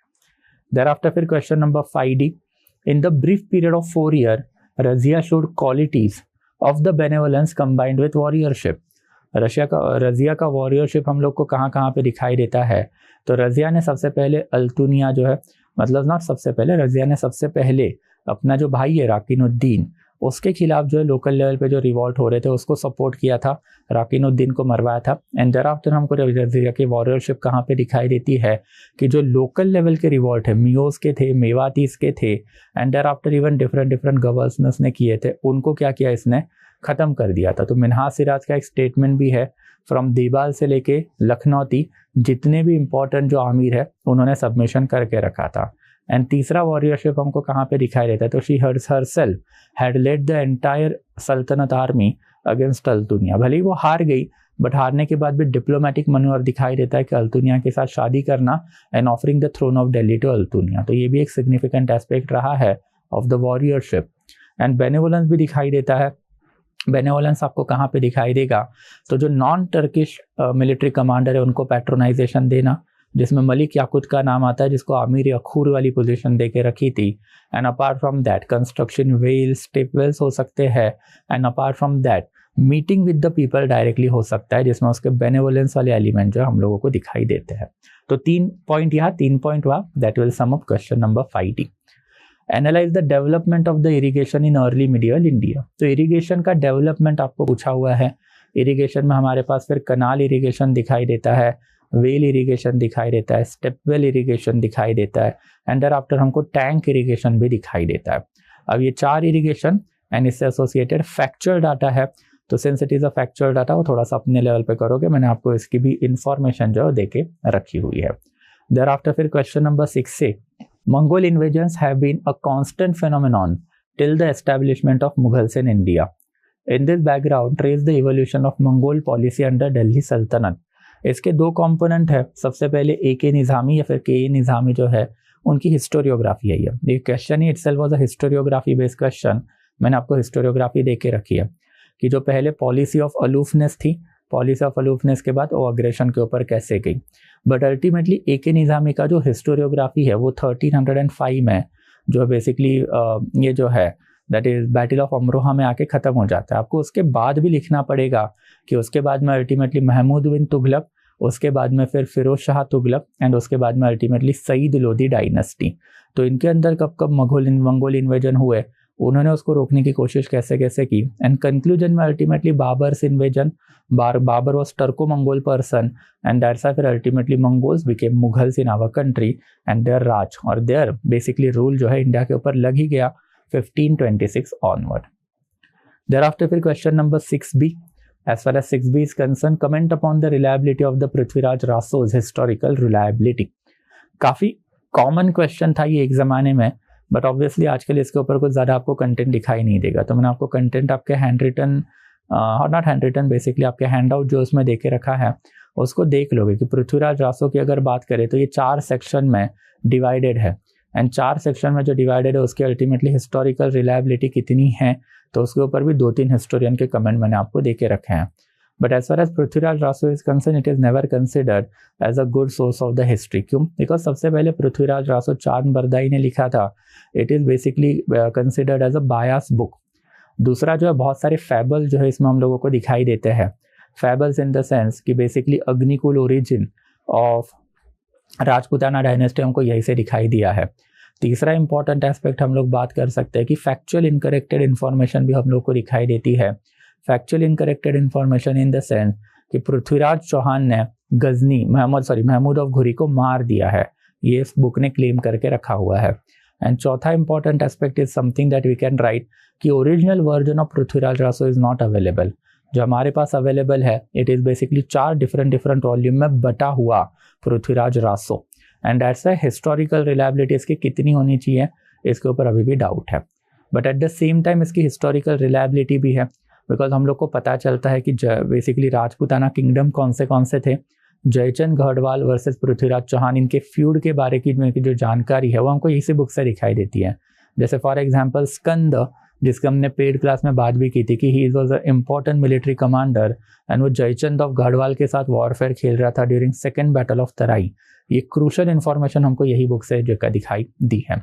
[SPEAKER 1] देयर आफ्टर फिर question number 5D, in the brief period of 4 year Razia showed qualities of the benevolence combined with warriorship. Razia का वॉरियरशिप हम लोग को कहाँ पे दिखाई देता है। तो रजिया ने सबसे पहले अल्तुनिया जो है, मतलब नॉट सबसे पहले, रजिया ने सबसे पहले अपना जो भाई है राकिनुद्दीन, उसके खिलाफ जो है लोकल लेवल पे जो रिवॉल्ट हो रहे थे उसको सपोर्ट किया था, राकिनुद्दीन को मरवाया था। एंड देयर आफ्टर हमको रजिया की वॉरियरशिप कहाँ पे दिखाई देती है कि जो लोकल लेवल के रिवॉल्ट है, मियोस के थे, मेवातीस के थे, and thereafter even different governors ने किए थे, उनको क्या किया, इसने ख़त्म कर दिया था। तो मिन्हाज सिराज का एक स्टेटमेंट भी है, फ्रॉम देवाल से लेके लखनौती जितने भी इंपॉर्टेंट जो आमिर है उन्होंने सबमिशन करके रखा था। एंड तीसरा वॉरियरशिप हमको कहाँ पे दिखाई देता है, तो she herself had led the entire सल्तनत आर्मी अगेंस्ट अल्तुनिया। भले ही वो हार गई, बट हारने के बाद भी डिप्लोमेटिक मनोवर दिखाई देता है कि अल्तुनिया के साथ शादी करना and offering the throne of Delhi to Altunia. तो ये भी एक सिग्निफिकेंट एस्पेक्ट रहा है of the warriorship. And benevolence भी दिखाई देता है। बेनेवोलेंस आपको कहाँ पे दिखाई देगा, तो जो नॉन टर्किश मिलिट्री कमांडर है उनको पैट्रोनाइजेशन देना, जिसमें मलिक याकुत का नाम आता है, जिसको आमिर अखूर वाली पोजीशन दे के रखी थी। And apart from that construction wells, step wells हो सकते हैं। And apart from that meeting with the people directly हो सकता है, जिसमें उसके बेनेवोलेंस वाले एलिमेंट जो हम लोगों को दिखाई देते हैं। तो 3 पॉइंट यहाँ, 3 पॉइंट वहाँ, that will sum up question number 5D। Analyse the development of the irrigation in early medial India. तो इरिगेशन का डेवलपमेंट आपको पूछा हुआ है। इरिगेशन में हमारे पास फिर कनाल इरिगेशन दिखाई देता है, वेल इरिगेशन दिखाई देता है, स्टेपवेल इरिगेशन दिखाई देता है, एंड देयर आफ्टर हमको टैंक इरिगेशन भी दिखाई देता है। अब ये 4 इरिगेशन एंड इससे एसोसिएटेड फैक्चुअल डाटा है, तो since it is a factual data वो थोड़ा सा अपने लेवल पे करोगे, मैंने आपको इसकी भी इंफॉर्मेशन जो दे के रखी हुई है। देयर आफ्टर फिर क्वेश्चन नंबर 6 से, Mongol invasions have been a constant phenomenon till the establishment of Mughals in India. In this background trace the evolution of Mongol policy under Delhi Sultanate. इसके 2 कंपोनेंट है। सबसे पहले ए निज़ामी या फिर के निज़ामी जो है उनकी हिस्टोरियोग्राफी है। ये question he itself was a historiography based question. मैंने आपको हिस्टोरियोग्राफी दे के रखी है कि जो पहले पॉलिसी ऑफ अलूफनेस थी, पॉलिसी ऑफ अलूफनेस के बाद वो अग्रेशन के ऊपर कैसे गई। बट अल्टीमेटली ए निज़ामी का जो हिस्टोरियोग्राफी है वो 1305 में जो बेसिकली ये जो है that is battle of Amroha में आके ख़त्म हो जाता है। आपको उसके बाद भी लिखना पड़ेगा कि उसके बाद में अल्टीमेटली महमूद बिन तुगलक, उसके बाद में फिर फिरोज शाह तुगलक एंड उसके बाद में अल्टीमेटली सईद लोदी डायनेस्टी। तो इनके अंदर कब कब मंगोल इन्वेजन हुए उन्होंने उसको रोकने की कोशिश कैसे कैसे की, एंड कंक्लूजन में ultimately Babur's invasion, Babur was Turco Mongol person and that's फिर ultimately Mongols became Mughals in our country and their raj और देयर बेसिकली रूल जो है इंडिया के ऊपर लग ही गया 1526 ऑनवर्ड। Thereafter फिर question number 6B, as far as 6B is concerned, comment upon the reliability of the Prithviraj Raso's historical reliability। काफ़ी common question था ये एक ज़माने में, बट ऑब्वियसली आजकल इसके ऊपर कुछ ज़्यादा आपको कंटेंट दिखाई नहीं देगा, तो मैंने आपको कंटेंट आपके handwritten not handwritten basically आपके हैंड आउट जो उसमें देके रखा है उसको देख लोगे कि पृथ्वीराज रासो की अगर बात करें तो ये 4 सेक्शन में डिवाइडेड है, एंड 4 सेक्शन में जो डिवाइडेड है उसकी अल्टीमेटली हिस्टोरिकल रिलायबिलिटी कितनी है, तो उसके ऊपर भी 2-3 हिस्टोरियन के कमेंट मैंने आपको देके रखे हैं। But as far as Prithviraj Raso is concern it is never considered as a good source of the history. क्यों? बिकॉज सबसे पहले पृथ्वीराज रासो चांद बरदाई ने लिखा था, it is basically considered as a bias book. दूसरा जो है बहुत सारे फैबल जो है इसमें हम लोगों को दिखाई देते हैं, फैबल्स इन द सेंस कि basically Agnikul origin of Rajputana dynasty हमको यहीं से दिखाई दिया है। तीसरा इंपॉर्टेंट एस्पेक्ट हम लोग बात कर सकते हैं कि फैक्चुअल इनकरेक्टेड इन्फॉर्मेशन भी हम लोग को दिखाई देती है। Factual incorrected information in the sense कि पृथ्वीराज चौहान ने गजनी महमूद ऑफ घुरी को मार दिया है, ये इस बुक ने क्लेम करके रखा हुआ है। एंड चौथा important aspect is something that we can write कि original version of Prithviraj Raso is not available. जो हमारे पास अवेलेबल है it is basically 4 different volume में बटा हुआ Prithviraj Raso, and that's a historical reliability इसकी कितनी होनी चाहिए इसके ऊपर अभी भी डाउट है। But at the same time इसकी हिस्टोरिकल रिलायबिलिटी भी है, बिकॉज हम लोग को पता चलता है कि बेसिकली राजपूताना किंगडम कौन से थे, जयचंद गढ़वाल वर्सेस पृथ्वीराज चौहान, इनके फ्यूड के बारे की जो जानकारी है वो हमको इसी बुक से दिखाई देती है। जैसे फॉर एग्जाम्पल स्कंद, जिसका हमने पेड क्लास में बात भी की थी कि he was a important military commander and वो जयचंद ऑफ गढ़वाल के साथ वॉरफेयर खेल रहा था ड्यूरिंग सेकेंड बैटल ऑफ तराई। ये क्रूशल इन्फॉर्मेशन हमको यही बुक से जो दिखाई दी है।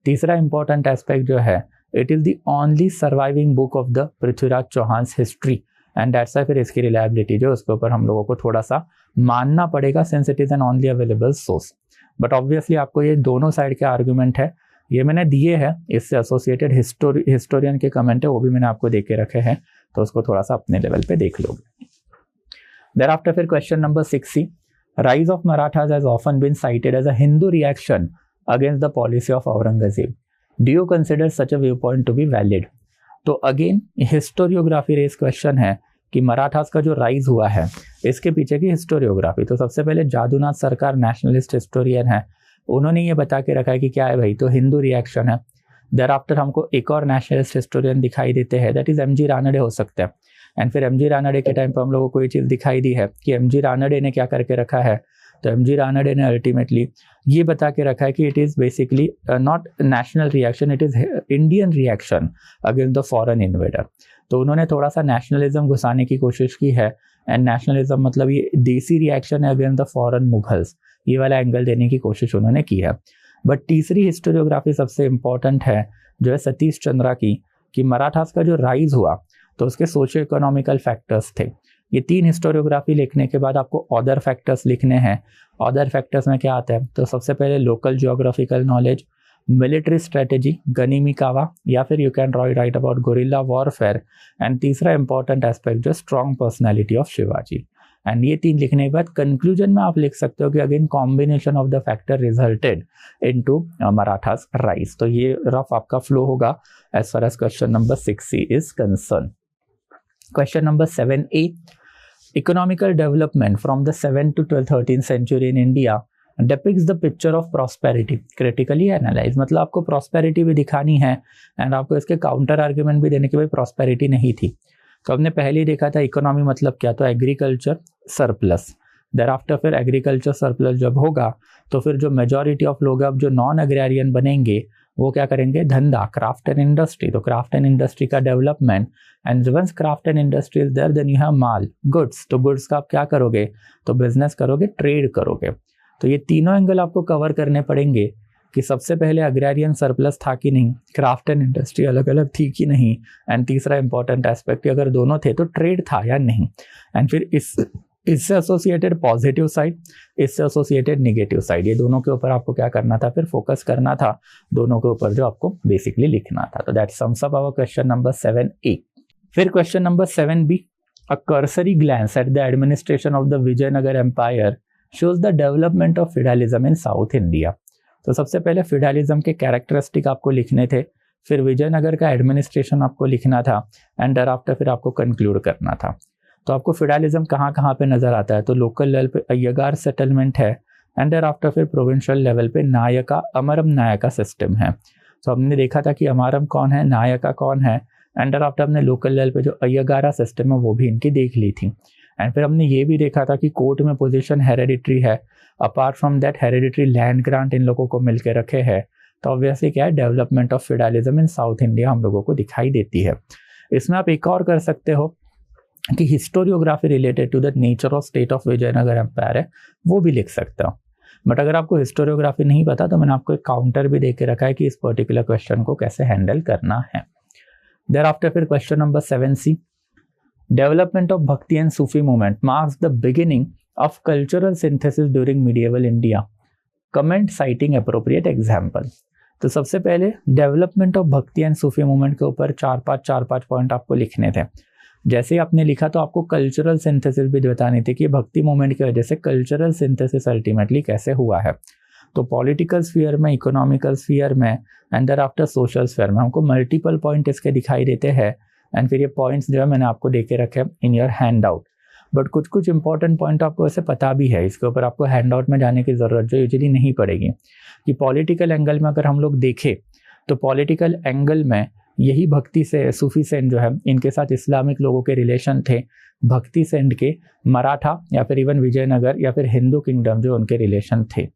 [SPEAKER 1] तीसरा इंपॉर्टेंट एस्पेक्ट जो है it is the only surviving book of the Prithviraj Chauhan history, and that's why फिर इसकी रिलायबिलिटी जो उसके ऊपर हम लोगों को थोड़ा सा मानना पड़ेगा since it is an only available source. But obviously आपको ये दोनों साइड के आर्ग्यूमेंट है, ये मैंने दिए हैं, इससे एसोसिएटेड हिस्टोरियन के कमेंट है वो भी मैंने आपको दे के रखे हैं, तो उसको थोड़ा सा अपने लेवल पे देख लोगे। देयरआफ्टर फिर question number 6C, rise of Marathas has often been cited as a Hindu reaction against the policy of Aurangzeb, do you consider such a viewpoint to be valid? तो अगेन हिस्टोरियोग्राफी रेस क्वेश्चन है कि मराठास का जो rise हुआ है इसके पीछे की हिस्टोरियोग्राफी। तो सबसे पहले जादूनाथ सरकार नेशनलिस्ट हिस्टोरियन है, उन्होंने ये बता के रखा है कि क्या है भाई, तो हिंदू रिएक्शन है। देयरआफ्टर हमको एक और नेशनलिस्ट हिस्टोरियन दिखाई देते हैं, दैट इज एमजी रानडे हो सकता है। एंड फिर एमजी रानडे के टाइम पर हम लोगों को ये चीज़ दिखाई दी है कि एमजी रानडे ने क्या करके रखा है, तो एमजी रानडे ने अल्टीमेटली ये बता के रखा है कि it is basically not national reaction, it is Indian reaction against the foreign invader. तो उन्होंने थोड़ा सा नेशनलिज्म घुसाने की कोशिश की है, एंड नेशनलिज्म मतलब ये देसी रिएक्शन है अगेंस्ट द फॉरेन मुगल्स, ये वाला एंगल देने की कोशिश उन्होंने की है। बट तीसरी हिस्टोरियोग्राफी सबसे इम्पॉर्टेंट है जो है सतीश चंद्रा की, कि मराठास का जो राइज हुआ तो उसके सोशियो इकोनॉमिकल फैक्टर्स थे। ये 3 हिस्टोरियोग्राफी लिखने के बाद आपको अदर फैक्टर्स लिखने हैं। अदर फैक्टर्स में क्या आता है, तो सबसे पहले local geographical knowledge, military strategy, Ganimi Kava, या फिर you can write about guerrilla warfare, and तीसरा इंपॉर्टेंट एस्पेक्ट जो strong personality of Shivaji. And ये 3 लिखने के बाद कंक्लूजन में आप लिख सकते हो कि again combination of the factor resulted into Marathas rise. तो ये रफ आपका फ्लो होगा as far as question number 6C is concern. Question number 7A, economical development from the 7th to 13th century in India depicts the picture of prosperity, critically analyze। मतलब आपको prosperity भी दिखानी है and आपको इसके counter argument भी देने के भाई प्रॉस्पेरिटी नहीं थी। तो हमने पहले ही देखा था इकोनॉमी मतलब क्या, तो एग्रीकल्चर सरप्लस। देयरआफ्टर फिर एग्रीकल्चर सरप्लस जब होगा तो फिर जो मेजॉरिटी ऑफ लोग अब जो नॉन एग्रेरियन बनेंगे वो क्या करेंगे, धंधा, क्राफ्ट एंड इंडस्ट्री। तो क्राफ्ट एंड इंडस्ट्री का development, and once craft and industry is there then you have माल, गुड्स। तो गुड्स का आप क्या करोगे, तो बिजनेस करोगे, ट्रेड करोगे। तो ये तीनों एंगल आपको कवर करने पड़ेंगे कि सबसे पहले अग्रेरियन सरप्लस था कि नहीं, क्राफ्ट एंड इंडस्ट्री अलग अलग थी कि नहीं, एंड तीसरा इंपॉर्टेंट एस्पेक्ट अगर दोनों थे तो ट्रेड था या नहीं। एंड फिर इस इससे एसोसिएटेड पॉजिटिव साइड, इससे एसोसिएटेड नेगेटिव साइड, ये दोनों के ऊपर आपको क्या करना था, फिर फोकस करना था, दोनों के ऊपर जो आपको बेसिकली लिखना था। तो that sums up our question number 7A। फिर question number 7B, a cursory glance at the administration of the Vijayanagar empire shows the development of feudalism in South India. तो सबसे पहले फीडलिज्म के कैरेक्टरिस्टिक आपको लिखने थे, फिर विजयनगर का एडमिनिस्ट्रेशन आपको लिखना था, एंड दरआफ्टर फिर आपको कंक्लूड करना था। तो आपको फीडलिज्म कहाँ कहाँ पे नजर आता है, तो लोकल लेवल पे अय्यगार सेटलमेंट है, एंड दरआफ्टर फिर प्रोविंशियल लेवल पे नायका अमरम नायका सिस्टम है। तो हमने देखा था कि अमरम कौन है, नायका कौन है, एंड दरआफ्टर हमने लोकल लेवल पे जो अय्यगारा सिस्टम है वो भी इनकी देख ली थी। एंड फिर हमने ये भी देखा था कि कोर्ट में पोजीशन हेरेडिटरी है, apart from that hereditary land grant इन लोगों को मिलकर रखे हैं। तो ऑब्वियसली क्या है, development of feudalism in South India हम लोगों को दिखाई देती है। इसमें आप एक और कर सकते हो कि historiography related to the nature of state of Vijayanagar empire है, वो भी लिख सकते हो। बट अगर आपको हिस्टोरियोग्राफी नहीं पता तो मैंने आपको एक काउंटर भी दे के रखा है कि इस पर्टिकुलर क्वेश्चन को कैसे हैंडल करना है। देयरआफ्टर फिर question number 7C, development of bhakti and Sufi movement marks the beginning of cultural synthesis during medieval India, comment citing appropriate example. तो सबसे पहले development of bhakti and Sufi movement के ऊपर 4-5 पॉइंट आपको लिखने थे। जैसे ही आपने लिखा तो आपको कल्चरल सिंथेसिस भी बतानी थी कि भक्ति मूवमेंट की वजह से कल्चरल सिंथेसिस अल्टीमेटली कैसे हुआ है। तो पॉलिटिकल स्फीयर में, इकोनॉमिकल स्फीयर में, and thereafter social sphere में हमको मल्टीपल पॉइंट इसके दिखाई देते हैं। एंड फिर ये पॉइंट्स जो है मैंने आपको दे के रखे in your hand out. But कुछ कुछ इंपॉर्टेंट पॉइंट आपको वैसे पता भी है, इसके ऊपर आपको हैंड आउट में जाने की ज़रूरत जो यूजुअली नहीं पड़ेगी। कि पॉलिटिकल एंगल में अगर हम लोग देखें तो पॉलिटिकल एंगल में यही भक्ति से सूफी सेन जो है इनके साथ इस्लामिक लोगों के रिलेशन थे, भक्ति सेन के मराठा या फिर इवन विजयनगर या फिर हिंदू किंगडम जो उनके रिलेशन थे।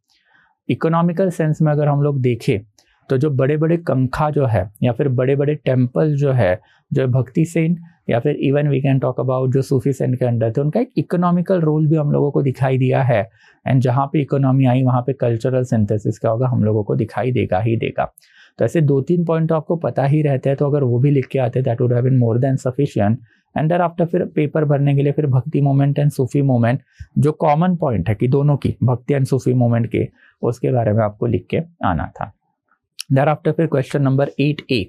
[SPEAKER 1] इकोनॉमिकल सेंस में अगर हम लोग देखें तो जो बड़े बड़े कंखा जो है या फिर बड़े बड़े टेम्पल जो है, जो भक्ति सेन या फिर even we can talk about जो सूफी सेन के अंडर थे, उनका एक इकोनॉमिकल रोल भी हम लोगों को दिखाई दिया है। एंड जहाँ पे इकोनॉमी आई वहाँ पे कल्चरल सिंथेसिस क्या होगा हम लोगों को दिखाई देगा ही देगा। तो ऐसे 2-3 पॉइंट तो आपको पता ही रहते हैं, तो अगर वो भी लिख के आते that would have been more than sufficient. And thereafter फिर पेपर भरने के लिए फिर bhakti movement and Sufi movement जो कॉमन पॉइंट है कि दोनों की भक्ति एंड सूफी मूवमेंट के, उसके बारे में आपको लिख के आना था। देयर आफ्टर फिर question number 8A,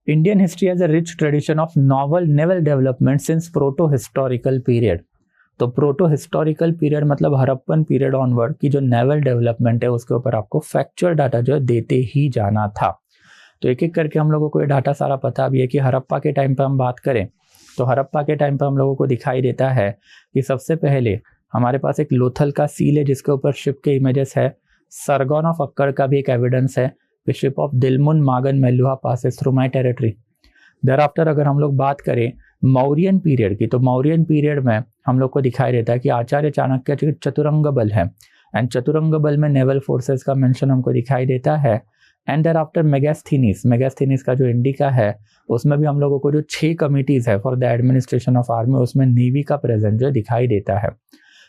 [SPEAKER 1] Indian history has a rich tradition of novel naval development since proto historical period. तो प्रोटो हिस्टोरिकल पीरियड मतलब हड़प्पन पीरियड ऑनवर्ड की जो नेवल डेवलपमेंट है उसके ऊपर आपको फैक्चुअल डाटा जो है देते ही जाना था। तो एक एक करके हम लोगों को ये डाटा सारा पता भी है कि हड़प्पा के टाइम पे हम बात करें तो हड़प्पा के टाइम पे हम लोगों को दिखाई देता है कि सबसे पहले हमारे पास एक लोथल का सील है जिसके ऊपर शिप के इमेजेस है, सरगोन ऑफ अक्कड़ का भी एक एविडेंस है, ship of Dilmun Magan Meluha passes through my territory. Thereafter अगर हम लोग बात करें मौर्यन पीरियड की, तो मौर्यन पीरियड में हम लोग को दिखाई देता है कि आचार्य चाणक्य चतुरंग बल है, एंड चतुरंग बल में नेवल फोर्सेस का मेंशन हमको दिखाई देता है। एंड देयर आफ्टर मेगास्थीनिस का जो इंडिका है उसमें भी हम लोगों को जो 6 कमिटीज है for the administration of army, उसमें नेवी का प्रेजेंट जो दिखाई देता है।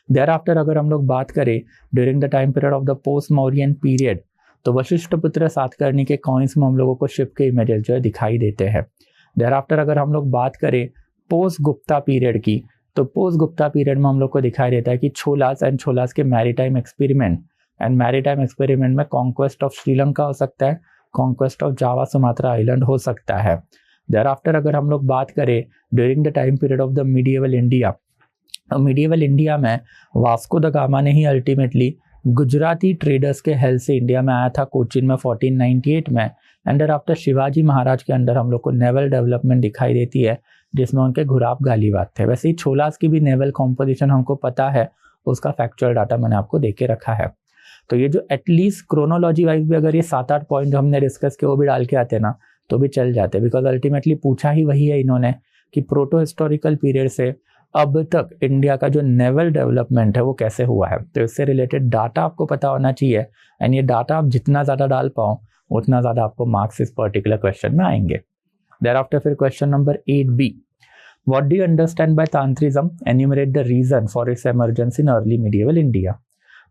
[SPEAKER 1] देयर आफ्टर अगर हम लोग बात करें during the time period of the post Mauryan period, तो वशिष्ठपुत्र सातकर्णी के कॉइन्स में हम लोगों को शिप के इमेजेस जो है दिखाई देते हैं। देयर आफ्टर अगर हम लोग बात करें पोस्ट गुप्ता पीरियड की, तो पोस्ट गुप्ता पीरियड में हम लोग को दिखाई देता है कि छोलास के maritime experiment, and maritime experiment में कॉन्क्वेस्ट ऑफ श्रीलंका हो सकता है, conquest of Java Sumatra island हो सकता है। देयर आफ्टर अगर हम लोग बात करें during the time period of the medieval India, medieval India में वास्को द गामा ने ही अल्टीमेटली गुजराती ट्रेडर्स के हेल्प से इंडिया में आया था कोचिन में 1498 में। अंडर आफ्टर शिवाजी महाराज के अंडर हम लोग को नेवल डेवलपमेंट दिखाई देती है जिसमें उनके घुराब गालीवाद थे। वैसे ही छोलास की भी नेवल कॉम्पोजिशन हमको पता है, उसका फैक्चुअल डाटा मैंने आपको देके रखा है। तो ये जो एटलीस्ट क्रोनोलॉजी वाइज भी अगर ये 7-8 पॉइंट जो हमने डिस्कस किए वो भी डाल के आते ना तो भी चल जाते, बिकॉज अल्टीमेटली पूछा ही वही है इन्होंने कि प्रोटो हिस्टोरिकल पीरियड से अब तक इंडिया का जो नेवल डेवलपमेंट है वो कैसे हुआ है। तो इससे रिलेटेड डाटा आपको पता होना चाहिए, एंड ये डाटा आप जितना ज़्यादा डाल पाओ उतना ज़्यादा आपको मार्क्स इस पर्टिकुलर क्वेश्चन में आएंगे। देयर आफ्टर फिर question number 8B, what do you understand by tantrism, enumerate the reason for its emergence in early medieval India.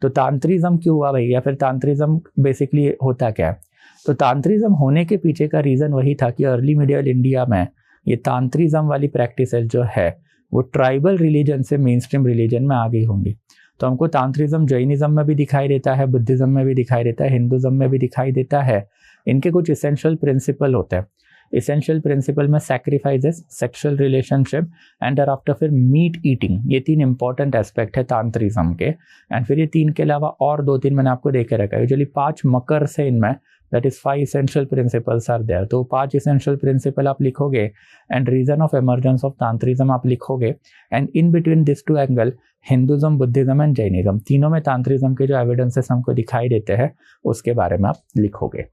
[SPEAKER 1] तो तांत्रिज्म क्यों हुआ भाई, या फिर तांत्रिज्म बेसिकली होता क्या है। तो तांत्रिज्म होने के पीछे का रीज़न वही था कि अर्ली मिडिएवल इंडिया में ये तांत्रिज्म वाली प्रैक्टिसेस जो है वो ट्राइबल रिलीजन से मेन स्ट्रीम रिलीजन में आ गई होंगी। तो हमको तांत्रिज्म जैनिज्म में भी दिखाई देता है, बुद्धिज्म में भी दिखाई देता है, हिंदुज्म में भी दिखाई देता है। इनके कुछ इसेंशियल प्रिंसिपल होते हैं। इसेंशियल प्रिंसिपल में sacrifices, sexual relationship and after फिर मीट ईटिंग, ये 3 इंपॉर्टेंट एस्पेक्ट है तांत्रिज्म के। एंड फिर ये 3 के अलावा और 2-3 मैंने आपको दे के रखा है। यूजुअली 5 मकर से इनमें, that is 5 essential principles are there. तो 5 इसेंशियल प्रिंसिपल आप लिखोगे and reason of emergence of tantrism आप लिखोगे, and in between this 2 angle Hinduism, Buddhism and Jainism, तीनों में तांत्रिज्म के जो एविडेंसेस हमको दिखाई देते हैं उसके बारे में आप लिखोगे।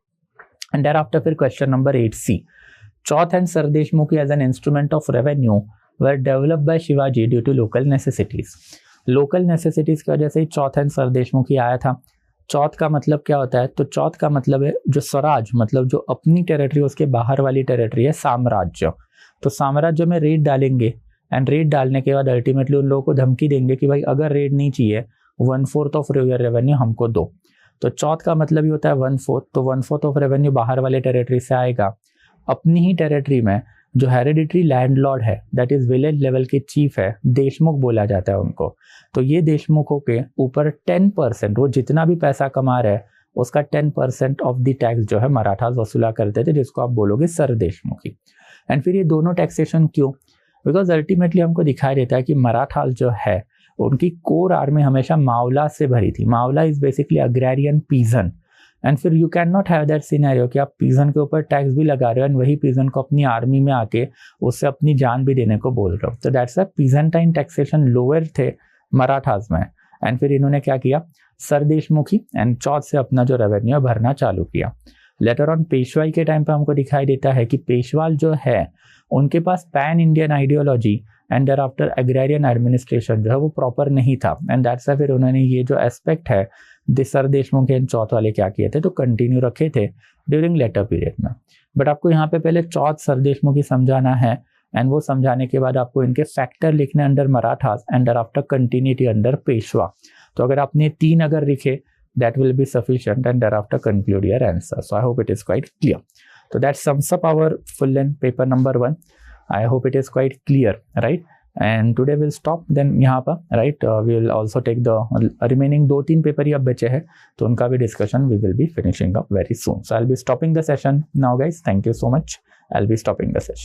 [SPEAKER 1] एंड देयर आफ्टर फिर question number 8C, Chauth and Sardeshmukhi as an instrument of revenue were developed by Shivaji due to local necessities. Local necessities की वजह से ही चौथ एंड सरदेशमुखी आया था। चौथ का मतलब क्या होता है? तो चौथ का मतलब है जो स्वराज, मतलब जो अपनी टेरिटरी उसके बाहर वाली टेरिटरी है, साम्राज्य। तो साम्राज्य में रेड डालेंगे एंड रेड डालने के बाद अल्टीमेटली उन लोगों को धमकी देंगे कि भाई अगर रेड नहीं चाहिए 1/4 ऑफ योर रेवेन्यू हमको दो। तो चौथ का मतलब ही होता है 1/4। तो 1/4 ऑफ रेवेन्यू बाहर वाले टेरिटरी से आएगा। अपनी ही टेरिटरी में जो हेरिडिटरी लैंडलॉर्ड है, दैट इज विलेज लेवल के चीफ है, देशमुख बोला जाता है उनको। तो ये देशमुखों के ऊपर 10%, वो जितना भी पैसा कमा रहे हैं उसका 10% ऑफ द टैक्स जो है मराठास वसूला करते थे, जिसको आप बोलोगे सरदेशमुखी। एंड फिर ये दोनों टैक्सेशन क्यों? बिकॉज अल्टीमेटली हमको दिखाई देता है कि मराठास जो है उनकी कोर आर्मी हमेशा मावला से भरी थी। Mavla is basically agrarian peasant. And फिर you can not have that scenario कि आप पीजन के ऊपर टैक्स भी लगा रहे हो एंड वही पीजन को अपनी आर्मी में आके उससे अपनी जान भी देने को बोल रहे हो। तो दैट्स अ पीजेंटाइन टैक्सेशन लोअर थे मराठास में। एंड फिर इन्होंने क्या किया, सरदेशमुखी एंड चौथ से अपना जो रेवेन्यू भरना चालू किया। लेटर ऑन पेशवाई के टाइम पे हमको दिखाई देता है कि पेशवाल जो है उनके पास pan Indian ideology and thereafter agrarian administration जो है वो प्रॉपर नहीं था। एंड दैट्स फिर उन्होंने ये जो एस्पेक्ट है सरदेशमुख एंड चौथ वाले क्या किए थे, तो कंटिन्यू रखे थे ड्यूरिंग लेटर पीरियड में। बट आपको यहाँ पे पहले चौथ सरदेशमुखी समझाना है एंड वो समझाने के बाद आपको इनके फैक्टर लिखने under Marathas and after continuity under Peshwa. तो अगर आपने 3 अगर लिखे that will be sufficient and thereafter conclude your answer. So I hope it is quite clear. So that sums up our full length paper number 1. I hope it is quite clear, right? And today we'll stop then यहाँ पर, right? We will also take the remaining 2-3 paper ही अब बचे हैं, तो उनका भी discussion we will be finishing up very soon. So I'll be stopping the session now, guys. Thank you so much. I'll be stopping the session.